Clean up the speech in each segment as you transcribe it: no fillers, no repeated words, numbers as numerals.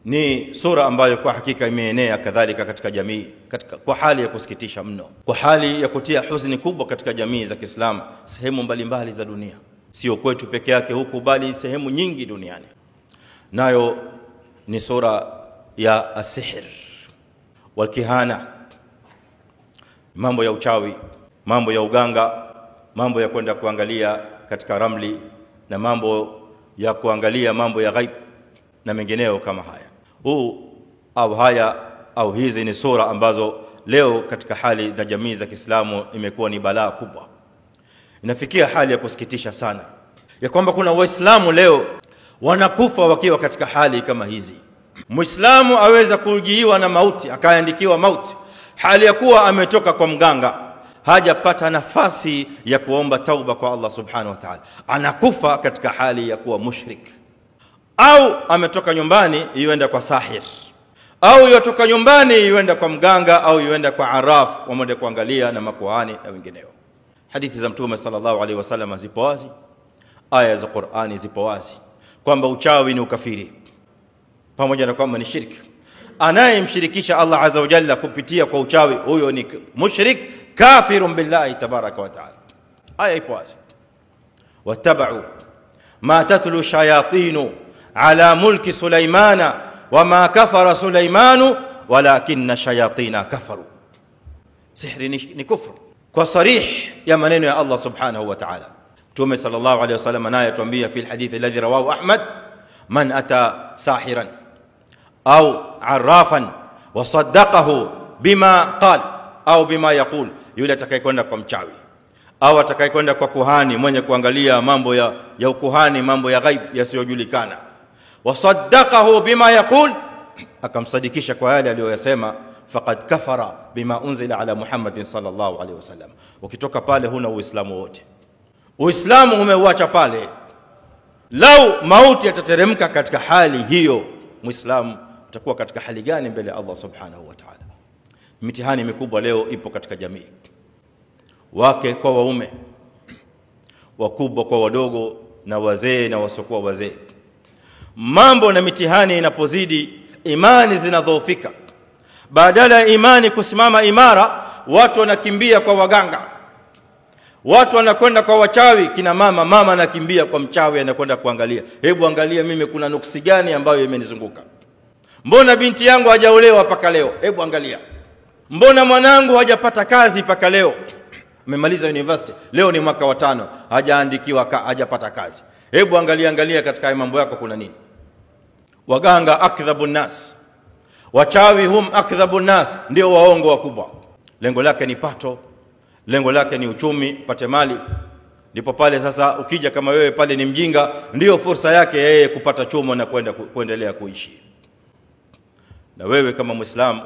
Ni sura ambayo kwa hakika imeenea kadhalika katika jamii kwa hali ya kusikitisha mno, kwa hali ya kutia huzuni kubwa katika jamii za Kiislamu sehemu mbalimbali za dunia, sio kwetu peke yake huku bali sehemu nyingi duniani. Nayo ni sura ya asihr wal kihana, mambo ya uchawi, mambo ya uganga, mambo ya kwenda kuangalia katika ramli na mambo ya kuangalia mambo ya ghaib na mengineo kama haya. Hizi ni sura ambazo leo katika hali na jamii za Kiislamu imekuwa ni balaa kubwa. Inafikia hali ya kusikitisha sana ya kwamba kuna Waislamu leo wanakufa wakiwa katika hali kama hizi. Muislamu aweza kujiiwa na mauti, akaandikiwa mauti hali ya kuwa ametoka kwa mganga, hajapata nafasi ya kuomba tauba kwa Allah subhanahu wa ta'ala, anakufa katika hali ya kuwa mushrik. Au ametoka nyumbani yuenda kwa sahir, au yotoka nyumbani yuenda kwa mganga, au yuenda kwa araf wamwende kuangalia na makuhani na wengineo. Hadithi za Mtume sallallahu alaihi wasallam zipo wazi, aya za Qur'ani zipo wazi kwamba uchawi ni ukafiri, pamoja na kwamba ni shirki. Anayemshirikisha Allah azza wa jalla kupitia kwa uchawi, huyo ni mushrik kafirun billahi tabaraka wa taala. Aya ipo wazi, wattaba'u ma tatlu shayatinu ala mulki Sulaimana wama kafara Sulaimanu walakinna shayatina kafaru. Sihri ni kufru kwa sarih ya maneno ya Allah subhanahu wa ta'ala. Mtume sallallahu alayhi wasallam naye atuambia fi alhadith alladhi rawahu Ahmad, man ata sahiran au arrafan wa saddaqahu bima qala au bima yaqul, yule atakayekwenda kwa mchawi au atakayekwenda kwa kuhani mwenye kuangalia mambo ya ukuhani, mambo ya ghaib yasiyojulikana, wasaddaqahu bima yaqul, akamsadikisha kwa yale aliyosema, faqad kafara bima unzila ala Muhammadin sallallahu alaihi wasallam. Ukitoka pale huna uislamu wote, uislamu umeuacha pale. Lau mauti yatateremka katika hali hiyo, muislamu utakuwa katika hali gani mbele Allah subhanahu wa ta'ala? Mitihani mikubwa leo ipo katika jamii, wake kwa waume, wakubwa kwa wadogo, na wazee na wasiokuwa wazee. Mambo na mitihani inapozidi, imani zinadhoofika. Badala ya imani kusimama imara, watu wanakimbia kwa waganga, watu wanakwenda kwa wachawi. Kina mama anakimbia kwa mchawi, anakwenda kuangalia, hebu angalia mimi kuna nuksi gani ambayo imenizunguka, mbona binti yangu hajaolewa paka leo, hebu angalia, mbona mwanangu hajapata kazi paka leo, amemaliza university leo ni mwaka wa 5 hajaandikiwa, hajapata kazi, hebu angalia katika mambo yako kuna nini. Waganga akdhabun nas, wachawi hum akdhabun nas, ndio waongo wakubwa. Lengo lake ni pato, lengo lake ni uchumi, pate mali. Ndipo pale sasa ukija kama wewe pale ni mjinga, ndio fursa yake yeye kupata chumo na kuendelea kuishi. Na wewe kama Muislam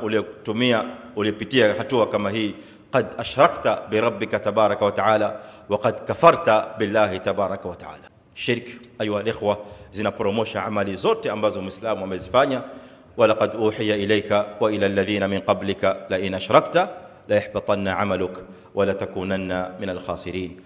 ulipitia hatua kama hii, qad ashrakta bi rabbika tabaraka wa taala wa qad kafarta billahi tabaraka wa taala. Shirk ayuha alikhwa zinapromosha amali zote ambazo Muislamu amezifanya. Walaqad uhiya ilayka wa ila alladhina min qablika la in ashrakta la yahbatanna amaluk wa la takunanna min alkhasirin.